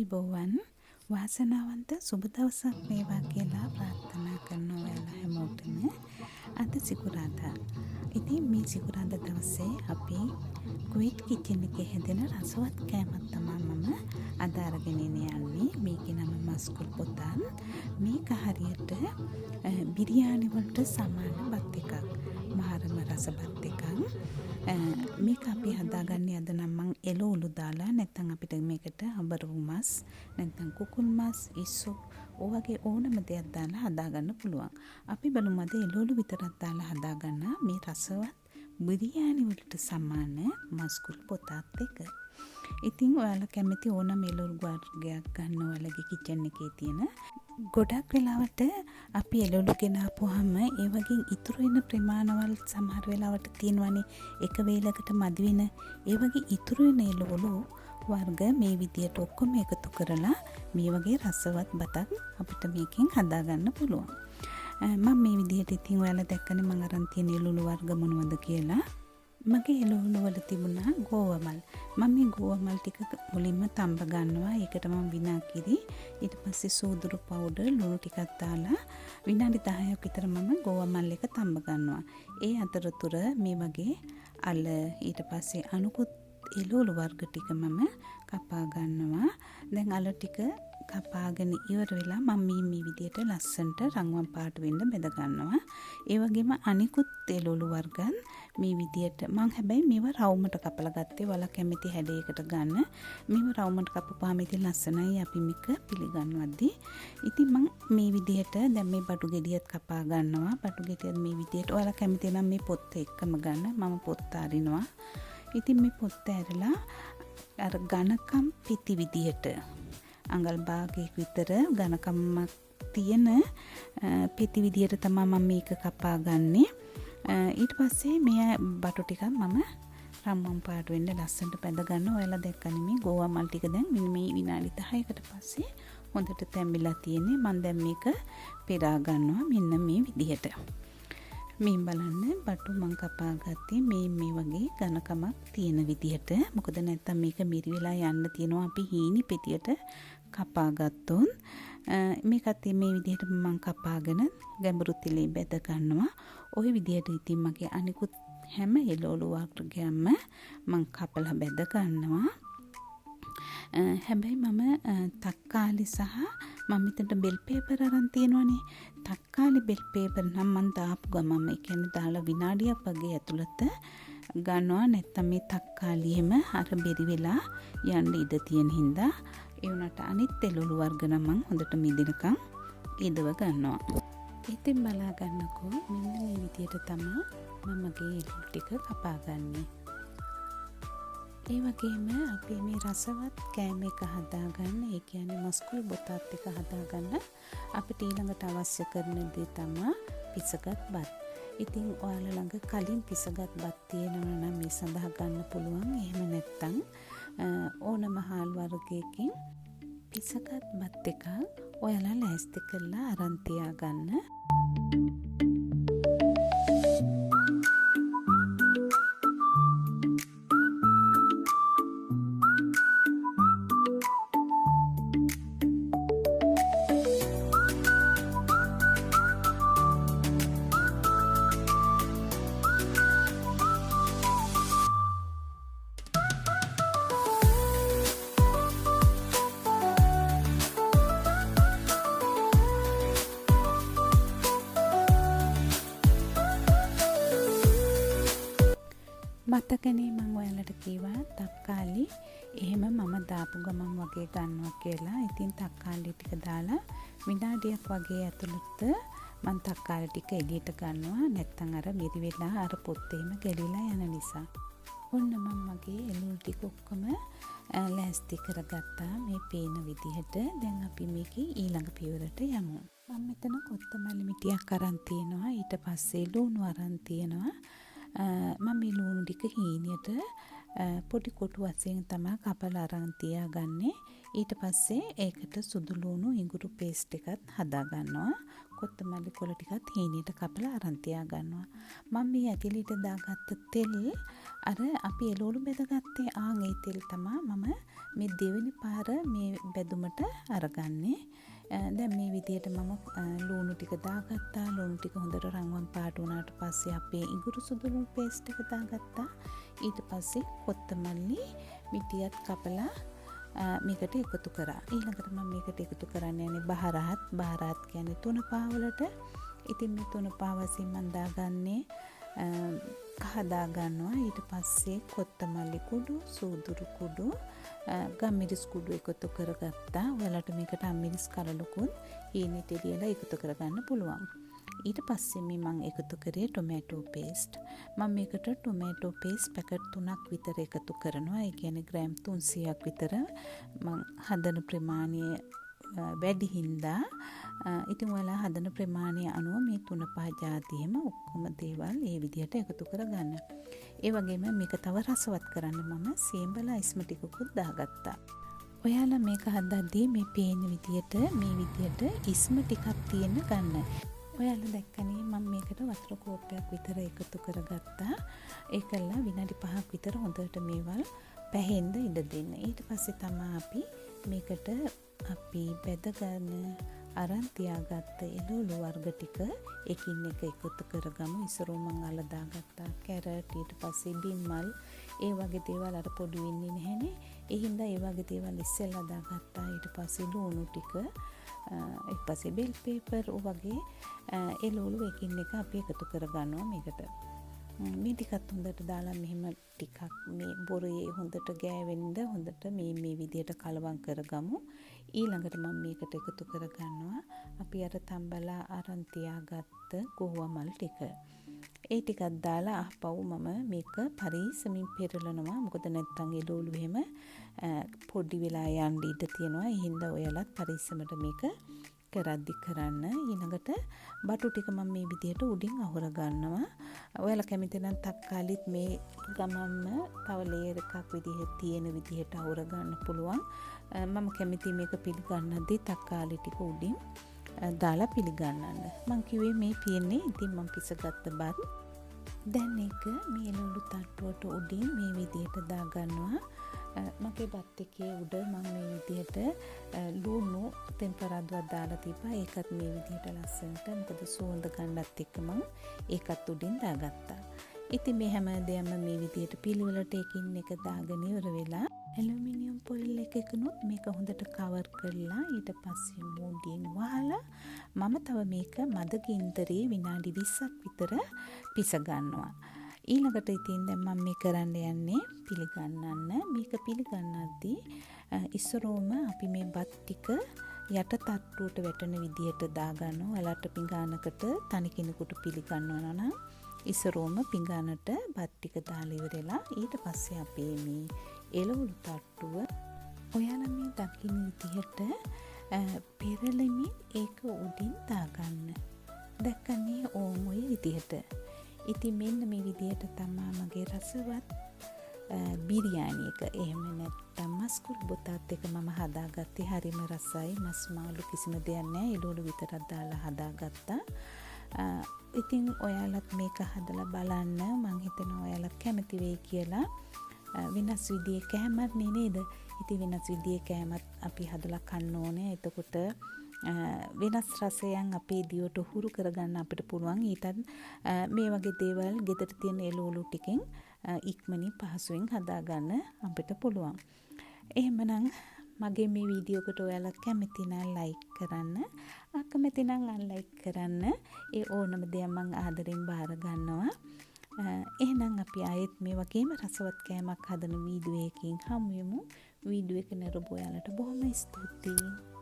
ආයුබෝවන් වාසනාවන්ත සුබ දවසක් වේවා කියලා ප්‍රාර්ථනා කරනවා ඔයාලා හැමෝටම. අද සිකුරාදා. ඉතින් මේ සිකුරාදා දවසේ අපි ක්වික් කිචන් එකේ හැදෙන රසවත් කෑමක් තමයි මම අද අරගෙන යන්නේ. මේකේ නම මස්කුල් පොතන්. මේක හරියට බිරියානි වලට සමාන බත් එකක්. මහරම රස බත් එකක්. මේක අපි හදාගන්නේ අද නම් මං එළවලු දාලා, නැත්නම් අපිට මේකට අඹරු මස් නැත්නම් කුකුල් මස් ඉස්සු ඔයගේ ඕනම දෙයක් දාලා හදාගන්න පුළුවන්. අපි බලමු අද එළවලු විතරක් දාලා හදාගන්න මේ රසවත් බිරියානි වලට සමාන මස්කුල් පොතත් එක. ඉතින් ඔයාලා කැමති ඕනම එළවලු වර්ගයක් ගන්න ඔයාලගේ කිචන් එකේ තියෙන. ගොඩක් වෙලාවට අපි එළවලු ගෙනාපුවාම ඒ වගේ ඉතුරු වෙන ප්‍රමාණවල සමහර වෙලාවට තියෙනවනේ එක වේලකට මදි වෙන ඒ වගේ ඉතුරු වෙන එළවලු වර්ග මේ විදියට ඔක්කොම එකතු කරලා මේ වගේ රසවත් බතක් අපිට මේකෙන් හදාගන්න පුළුවන්. මම මේ විදියට ඉතින් ඔයාලා දැක්කනේ මම අරන් තියෙන එළවලු වර්ග මොනවද කියලා. මගේ එළවලු වල තිබුණා ගෝවමල්. මම මේ ගෝවමල් ටික මුලින්ම තඹ ගන්නවා. ඒකට මම විනාකිරි, ඊට පස්සේ සෝදුරු පවුඩර්, ලුණු ටිකක් දාලා විනාඩි 10ක් විතර මම ගෝවමල් එක තඹ ගන්නවා. ඒ අතරතුර මේ වගේ අල, ඊට පස්සේ අනුකුත් එළවලු වර්ග ටික මම කපා ගන්නවා. දැන් අල ටික කපාගෙන ඉවර වෙලා මම මේ විදියට ලස්සනට රන්වන් පාට වෙන්න බෙද ගන්නවා. ඒ වගේම අනිකුත් එළවලු වර්ගන් මේ විදියට මම හැබැයි මේව රවුමට කපලා ගත්තේ. වල කැමති හැඩයකට ගන්න. මේව රවුමට කපපුවාම ඉතින් ලස්සනයි අපි මේක පිළිගන්නවද්දී. ඉතින් මම මේ විදියට දැන් මේ බඩු ගෙඩියත් කපා ගන්නවා. බඩු ගෙඩියත් මේ විදියට ඔයාලා කැමති නම් මේ පොත් එක්කම ගන්න. මම පොත් අරිනවා. ඉතින් මේ පොත් ඇරලා අර ඝනකම් පිටි විදියට අඟල් භාගයක විතර ඝනකමක් තියෙන පිටි විදියට තමයි මම මේක කපා ගන්නෙ. ඊට පස්සේ මේ බටු ටිකක් මම රම්මම් පාට වෙන්න ලස්සනට පැද ගන්නවා. ඔයාලා දැක්කනේ මේ ගෝවමල් ටික දැන් මේ විනාඩි 10කට පස්සේ හොඳට තැඹිලා තියෙන්නේ. මම දැන් මේක පෙරා ගන්නවා මෙන්න මේ විදියට. මේ බලන්න බටු මං කපා ගත්තේ මේ වගේ ඝනකමක් තියෙන විදියට. මොකද නැත්තම් මේක මිරි වෙලා යන්න තියෙනවා අපි හීනි පෙතියට කපා ගත්තොත්. මේකත් මේ විදියට මං කපාගෙන ගැඹුරු තිලේ බෙද ගන්නවා. ওই විදියට ඉතින් මගේ අනිකුත් හැම එළවලු වර්ගයක්ම මං කපලා බෙද ගන්නවා. හැබැයි මම තක්කාලි සහ මම මෙතනට බෙල් පේපර් අරන් තියෙනවනේ. තක්කාලි බෙල් පේපර් නම් මම දාපු ගමන් ඒ කියන්නේ දාලා විනාඩියක් වගේ ඇතුළත ගන්නවා. නැත්තම් මේ තක්කාලි එහෙම අර බෙරි වෙලා යන්න ඉඩ තියෙන හින්දා ඒ උනට අනිත් එළවලු වර්ග නම් මම හොඳට මිදිනකම් ඉදව ගන්නවා. ඉතින් බලා ගන්නකෝ මෙන්න මේ විදියට තමයි මම මගේ එළවලු ටික කපා ගන්නේ. ඒ වගේම අපි මේ රසවත් කෑම එක හදාගන්න, ඒ කියන්නේ මස්කුල් බොතත් එක හදාගන්න අපිට ඊළඟට අවශ්‍ය කරන දේ තමයි පිසගත් බත්. ඉතින් ඔයාලා ළඟ කලින් පිසගත් බත් තියෙනවා නම් මේ සඳහා ගන්න පුළුවන්. එහෙම නැත්නම් ඕනම හාල් වර්ගයකින් පිසගත් බත් එක ඔයාලා ලෑස්ති කරලා අරන් තියාගන්න. මතකනේ මම ඔයාලට කිව්වා තක්කාලි එහෙම මම දාපු ගමන් වගේ ගන්නවා කියලා. ඉතින් තක්කාලි ටික දාලා විනාඩියක් වගේ ඇතුළත මම තක්කාලි ටික එළියට ගන්නවා. නැත්තම් අර මිරි වෙලා අර පොත්තේම ගැලිලා යන නිසා. ඔන්න මම මගේ එළවලු ටික ඔක්කොම ලෑස්ති කරගත්තා මේ පේන විදිහට. දැන් අපි මේකේ ඊළඟ පියවරට යමු. මම මෙතන කොත්තමල්ලි මිටියක් අරන් තියෙනවා. ඊට පස්සේ ලුණු අරන් තියෙනවා. මම මේ ලුණු ටික හීනියට පොඩි කොටු වශයෙන් තමයි කපලා අරන් තියාගන්නේ. ඊට පස්සේ ඒකට සුදු ලුණු ඉඟුරු පේස්ට් එකත් හදා ගන්නවා. කොත්තමල්ලි කොළ ටිකත් හීනියට කපලා අරන් තියා ගන්නවා. මම මේ ඇතිලිට දාගත්ත තෙල් අර අපි එළවලු බෙදගත්තේ ඒ තෙල් තමයි මම මේ දෙවෙනි පාර මේ බෙදුමට අරගන්නේ. දැන් මේ විදියට මම ලුණු ටික දාගත්තා. ලුණු ටික හොඳට රන්වන් පාට වුණාට පස්සේ අපේ ඉඟුරු සුදු ලුණු පේස්ට් එක දාගත්තා. ඊට පස්සේ කොත්තමල්ලි මිටියත් කපලා මේකට එකතු කරා. ඊළඟට මම මේකට එකතු කරන්න යන්නේ බහරහත් කියන්නේ තුන පාවලට. ඉතින් මේ තුන පාවසින් මම දාගන්නේ කහ දාගන්නවා. ඊට පස්සේ කොත්තමල්ලි කුඩු, සූදුරු කුඩු, ගම්මිරිස් කුඩු එකතු කරගත්තා. ඔයාලට මේකට අම්මිරිස් කලලකුත් හීනෙට ලියලා එකතු කරගන්න පුළුවන්. ඊට පස්සේ මම එකතු කරේ ටොමැටෝ පේස්ට්. මම මේකට ටොමැටෝ පේස්ට් පැකට් 3ක් විතර එකතු කරනවා. ඒ කියන්නේ ග්‍රෑම් 300ක් විතර. මම හදන ප්‍රමාණය වැඩි හින්දා ඉතින් ඔයාලා හදන ප්‍රමාණය අනුව මේ 3-5 જાතියෙම ඔක්කොම දේවල් ඒ විදිහට එකතු කරගන්න. ඒ වගේම මේක තව රසවත් කරන්න මම සේඹල අයිස්ම ටිකකුත් දාගත්තා. ඔයාලා මේක හදද්දී මේ පේන විදිහට මේ විදිහට ඉස්ම ටිකක් තියෙන්න ගන්න. ඔයාලා දැක්කනේ මම මේකට වතුර කෝප්පයක් විතර එකතු කරගත්තා. ඒකලා විනාඩි 5ක් විතර හොඳට මේවල් පැහෙන්න ඉඩ දෙන්න. ඊට පස්සේ තමයි අපි මේකට අපි බෙදගන්න අරන් තියාගත්ත එළවලු වර්ග ටික එකින් එක එකතු කරගමු. ඉස්සරෝ මම අල දාගත්තා කැරට්, ඊට පස්සේ බිම්මල්, ඒ වගේ දේවල් අර පොඩි වෙන්නේ නැහනේ. ඒ හින්දා ඒ වගේ දේවල් ඉස්සෙල්ලා දාගත්තා. ඊට පස්සේ ලුණු ටික, ඊට පස්සේ බෙල් පේපර් වගේ එළවලු එකින් එක අපි එකතු කරගන්නවා මේකට. මේ ටිකත් හොඳට දාලා මෙහෙම ටිකක් මේ බොරේ හොඳට ගෑවෙන්න හොඳට මේ විදියට කලවම් කරගමු. ඊළඟට මම මේකට එකතු කරගන්නවා අපි අර තම්බලා අරන් තියාගත්ත ගෝවමල් ටික. ඒ ටිකක් දාලා ආපහු මම මේක පරිස්සමින් පෙරලනවා. මොකද නැත්තම් එළවලු එහෙම පොඩි වෙලා යන්න ඉඩ තියෙනවා. ඒ හින්දා ඔයාලත් පරිස්සමට මේක කරද්දි කරන්න. ඊළඟට බටු ටික මම මේ විදිහට උඩින් අහුර ගන්නවා. ඔයාලා කැමති නම් තක්කාලිත් මේ ගමම්ම තව ලේයර් එකක් විදිහට තියෙන විදිහට අහුර ගන්න පුළුවන්. මම කැමති මේක පිළිගන්නද්දී තක්කාලි ටික උඩින් දාලා පිළිගන්නන්න. මම කිව්වේ මේ පියන්නේ ඉතින් මම පිසගත්ත බත්. දැන් ඒක මේ එළවලු තට්ටුවට උඩින් මේ විදිහට දාගන්නවා. මගේ බත් එකේ උඩ මම මේ විදිහට ලුණු තෙම්පරාදුවක් දාලා තිබ්බා. ඒකත් මේ විදිහට ලස්සනට මොකද සුවඳ ගන්නත් එක්ක මම ඒකත් උඩින් දාගත්තා. ඉතින් මේ හැම දෙයක්ම මේ විදිහට පිළිවෙලට එකින් එක දාගෙන ඉවර වෙලා ඇලුමිනියම් පොයිල් එකකිනුත් මේක හොඳට කවර් කරලා ඊට පස්සේ මූඩියෙන් වහලා මම තව මේක මද ගින්දරේ විනාඩි 20ක් විතර පිස ගන්නවා. ඊළඟට ඉතින් දැන් මම මේ කරන්න යන්නේ පිළිගන්නන්න. මේක පිළිගන්නද්දී ඉස්සරෝම අපි මේ බත් ටික යට තට්ටුවට වැටෙන විදිහට දාගන්නවා. ඔයාලට පිඟානකට තනි කෙනෙකුට පිළිගන්නවා නම් ඉස්සරෝම පිඟානට බත් ටික දාලා ඉවරලා ඊට පස්සේ අපි මේ එළවලු තට්ටුව ඔයාලා මේ දකින්න විදිහට පෙරලෙමින් ඒක උඩින් දාගන්න. දැක්කනේ ඕම ඔය විදිහට. ඉතින් මෙන්න මේ විදිහට තමයි මගේ රසවත් බිරියානි එක. එහෙම නැත්නම් මස් කුඩු බොතත් එක මම හදාගත්තේ. හරිම රසයි. මස් මාළු කිසිම දෙයක් නැහැ. එළවලු විතරක් දාලා හදාගත්තා. ඉතින් ඔයාලත් මේක හදලා බලන්න. මං හිතනවා ඔයාලත් කැමති වෙයි කියලා. වෙනස් විදිහේ කෑමක් නේද? ඉතින් වෙනස් විදිහේ කෑමත් අපි හදලා කන්න ඕනේ. එතකොට වෙනස් රසයන් අපේ දිවට හුරු කරගන්න අපිට පුළුවන්. ඊටත් මේ වගේ දේවල් ගෙදර තියෙන එළවලු ටිකෙන් ඉක්මනින් පහසුවෙන් හදාගන්න අපිට පුළුවන්. එහෙමනම් මගේ මේ වීඩියෝ එකට ඔයාලා කැමති නම් ලයික් කරන්න, අකමැති නම් අන්ලයික් කරන්න. ඒ ඕනම දෙයක් මම ආදරෙන් බාර ගන්නවා. එහෙනම් අපි ආයෙත් මේ වගේම රසවත් කෑමක් හදන වීඩියෝ එකකින් හමු වෙමු. වීඩියෝ එක නරඹ ඔයාලට බොහොම ස්තුතියි.